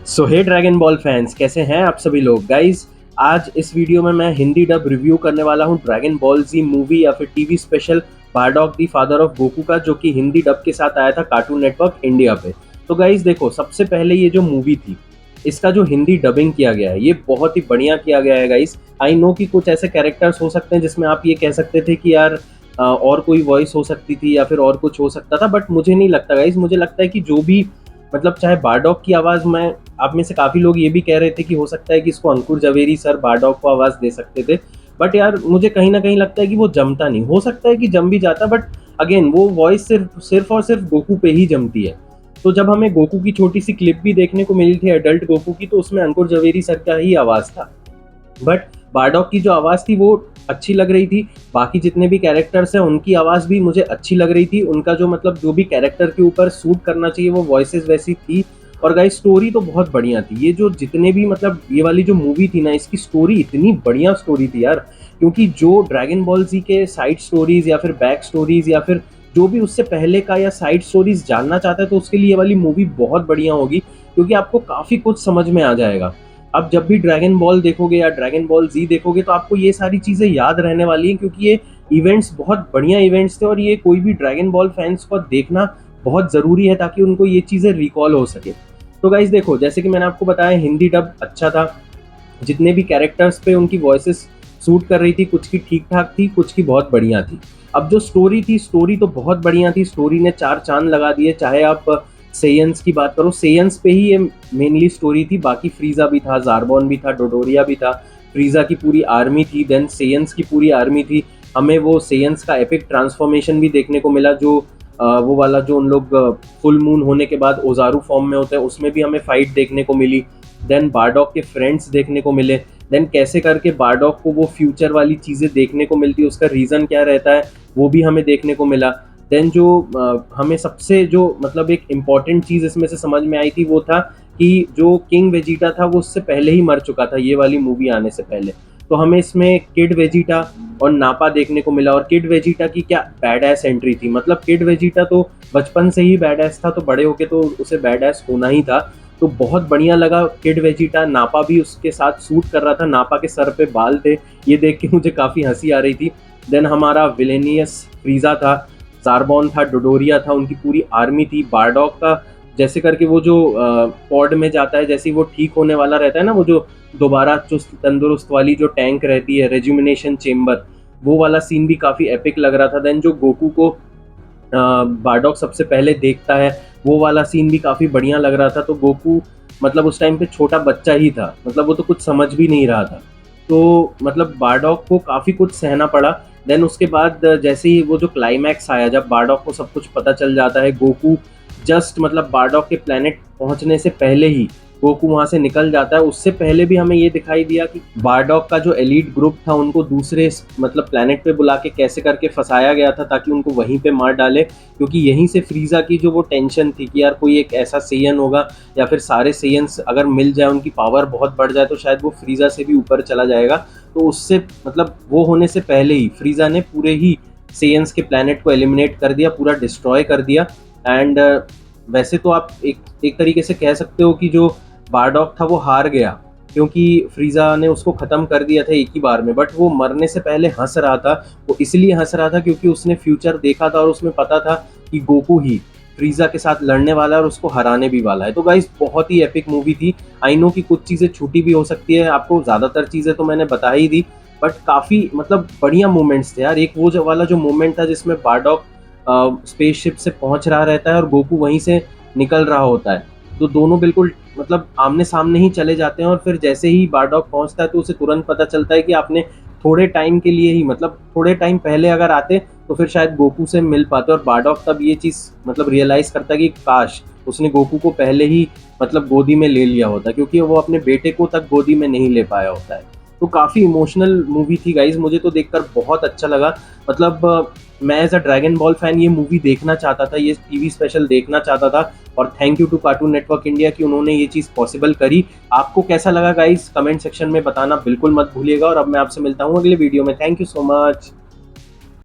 सो हे dragon ball fans, कैसे हैं आप सभी लोग गाइज। आज इस वीडियो में मैं हिंदी डब रिव्यू करने वाला हूं ड्रैगन बॉल जी मूवी या फिर TV special Bardock the father of Goku का, जो कि हिंदी डब के साथ आया था कार्टून नेटवर्क इंडिया पे। तो गाइज देखो, सबसे पहले ये जो मूवी थी इसका जो हिंदी डबिंग किया गया है ये बहुत ही बढ़िया किया गया है गाइज। आई नो कि कुछ ऐसे कैरेक्टर्स हो सकते हैं जिसमें आप ये कह सकते थे कि यार और कोई वॉइस हो सकती थी या फिर और कुछ हो सकता था, बट मुझे नहीं लगता गाइज। मुझे लगता है कि जो भी मतलब चाहे बारडॉग की आवाज़, मैं आप में से काफ़ी लोग ये भी कह रहे थे कि हो सकता है कि इसको अंकुर जवेरी सर बारडॉग को आवाज़ दे सकते थे, बट यार मुझे कहीं ना कहीं लगता है कि वो जमता नहीं। हो सकता है कि जम भी जाता, बट अगेन वो वॉइस सिर्फ सिर्फ और सिर्फ गोकू पे ही जमती है। तो जब हमें गोकू की छोटी सी क्लिप भी देखने को मिली थी एडल्ट गोकू की, तो उसमें अंकुर जवेरी सर का ही आवाज़ था, बट बारडॉग की जो आवाज़ थी वो अच्छी लग रही थी। बाकी जितने भी कैरेक्टर्स हैं उनकी आवाज़ भी मुझे अच्छी लग रही थी। उनका जो मतलब जो भी कैरेक्टर के ऊपर सूट करना चाहिए वो वॉइसेस वैसी थी। और गाइस स्टोरी तो बहुत बढ़िया थी। ये जो जितने भी मतलब ये वाली जो मूवी थी ना, इसकी स्टोरी इतनी बढ़िया स्टोरी थी यार। क्योंकि जो ड्रैगन बॉल जी के साइड स्टोरीज या फिर बैक स्टोरीज या फिर जो भी उससे पहले का या साइड स्टोरीज जानना चाहता है, तो उसके लिए ये वाली मूवी बहुत बढ़िया होगी, क्योंकि आपको काफ़ी कुछ समझ में आ जाएगा। अब जब भी ड्रैगन बॉल देखोगे या ड्रैगन बॉल जी देखोगे तो आपको ये सारी चीज़ें याद रहने वाली हैं, क्योंकि ये इवेंट्स बहुत बढ़िया इवेंट्स थे और ये कोई भी ड्रैगन बॉल फैंस को देखना बहुत ज़रूरी है ताकि उनको ये चीज़ें रिकॉल हो सके। तो गाइज देखो, जैसे कि मैंने आपको बताया हिंदी डब अच्छा था। जितने भी कैरेक्टर्स पे उनकी वॉइसेस सूट कर रही थी, कुछ की ठीक ठाक थी, कुछ की बहुत बढ़िया थी। अब जो स्टोरी थी, स्टोरी तो बहुत बढ़िया थी। स्टोरी ने चार चांद लगा दिए। चाहे आप सेयंस की बात करो, सेयंस पे ही ये मेनली स्टोरी थी। बाकी फ्रीजा भी था, जार्बॉन भी था, डोडोरिया भी था। फ्रीजा की पूरी आर्मी थी, देन सेयंस की पूरी आर्मी थी। हमें वो सेयंस का एपिक ट्रांसफॉर्मेशन भी देखने को मिला, जो वो वाला जो उन लोग फुल मून होने के बाद ओजारू फॉर्म में होते हैं, उसमें भी हमें फाइट देखने को मिली। देन बारडॉग के फ्रेंड्स देखने को मिले। देन कैसे करके बारडॉग को वो फ्यूचर वाली चीज़ें देखने को मिलती है, उसका रीज़न क्या रहता है वो भी हमें देखने को मिला। देन जो हमें सबसे जो मतलब एक इम्पॉर्टेंट चीज़ इसमें से समझ में आई थी वो था कि जो किंग वेजिटा था वो उससे पहले ही मर चुका था ये वाली मूवी आने से पहले। तो हमें इसमें किड वेजिटा और नापा देखने को मिला। और किड वेजिटा की क्या बैड एस एंट्री थी। मतलब किड वेजिटा तो बचपन से ही बैड एस था, तो बड़े होके तो उसे बैड एस होना ही था। तो बहुत बढ़िया लगा किड वेजिटा। नापा भी उसके साथ सूट कर रहा था। नापा के सर पे बाल थे, ये देख के मुझे काफ़ी हंसी आ रही थी। देन हमारा विलेनियस फ्रीजा था, जार्बॉन था, डोडोरिया था, उनकी पूरी आर्मी थी। बारडॉग का जैसे करके वो जो पॉड में जाता है, जैसे ही वो ठीक होने वाला रहता है ना, वो जो दोबारा चुस्त तंदुरुस्त वाली जो टैंक रहती है, रेजुमिनेशन चेम्बर, वो वाला सीन भी काफ़ी एपिक लग रहा था। देन जो गोकू को बारडॉग सबसे पहले देखता है, वो वाला सीन भी काफ़ी बढ़िया लग रहा था। तो गोकू मतलब उस टाइम पे छोटा बच्चा ही था, मतलब वो तो कुछ समझ भी नहीं रहा था। तो मतलब बारडॉग को काफ़ी कुछ सहना पड़ा। देन उसके बाद जैसे ही वो जो क्लाइमैक्स आया, जब बारडॉग को सब कुछ पता चल जाता है, गोकू जस्ट मतलब बारडॉग के प्लेनेट पहुंचने से पहले ही गोकू वहां से निकल जाता है। उससे पहले भी हमें ये दिखाई दिया कि बारडॉग का जो एलीट ग्रुप था उनको दूसरे मतलब प्लेनेट पे बुला के कैसे करके फंसाया गया था ताकि उनको वहीं पे मार डाले, क्योंकि यहीं से फ्रीजा की जो वो टेंशन थी कि यार कोई एक ऐसा सेयन होगा या फिर सारे सेयन्स अगर मिल जाए, उनकी पावर बहुत बढ़ जाए, तो शायद वो फ्रीजा से भी ऊपर चला जाएगा। तो उससे मतलब वो होने से पहले ही फ्रीजा ने पूरे ही सेयन्स के प्लेनेट को एलिमिनेट कर दिया, पूरा डिस्ट्रॉय कर दिया। एंड वैसे तो आप एक एक तरीके से कह सकते हो कि जो बारडॉग था वो हार गया, क्योंकि फ्रीजा ने उसको ख़त्म कर दिया था एक ही बार में। बट वो मरने से पहले हंस रहा था। वो इसलिए हंस रहा था क्योंकि उसने फ्यूचर देखा था और उसमें पता था कि गोकू ही फ्रीजा के साथ लड़ने वाला है और उसको हराने भी वाला है। तो गाइस बहुत ही एपिक मूवी थी। आई नो कि कुछ चीज़ें छूटी भी हो सकती है, आपको ज़्यादातर चीज़ें तो मैंने बता ही दी, बट काफ़ी मतलब बढ़िया मोमेंट्स थे यार। एक वो जो वाला जो मोमेंट था जिसमें बारडॉग स्पेसशिप से पहुंच रहा रहता है और गोकू वहीं से निकल रहा होता है, तो दोनों बिल्कुल मतलब आमने सामने ही चले जाते हैं। और फिर जैसे ही बारडॉग पहुंचता है तो उसे तुरंत पता चलता है कि आपने थोड़े टाइम के लिए ही, मतलब थोड़े टाइम पहले अगर आते तो फिर शायद गोकू से मिल पाते। और बारडॉग तब ये चीज़ मतलब रियलाइज़ करता है कि काश उसने गोकू को पहले ही मतलब गोदी में ले लिया होता, क्योंकि वो अपने बेटे को तक गोदी में नहीं ले पाया होता है। तो काफ़ी इमोशनल मूवी थी गाइज, मुझे तो देखकर बहुत अच्छा लगा। मतलब मैं as a Dragon Ball fan ये मूवी देखना चाहता था, ये टीवी स्पेशल देखना चाहता था। और thank you to Cartoon Network India कि उन्होंने ये चीज़ पॉसिबल करी। आपको कैसा लगा गाइज, कमेंट सेक्शन में बताना बिल्कुल मत भूलिएगा। और अब मैं आपसे मिलता हूँ अगले वीडियो में। Thank you so much.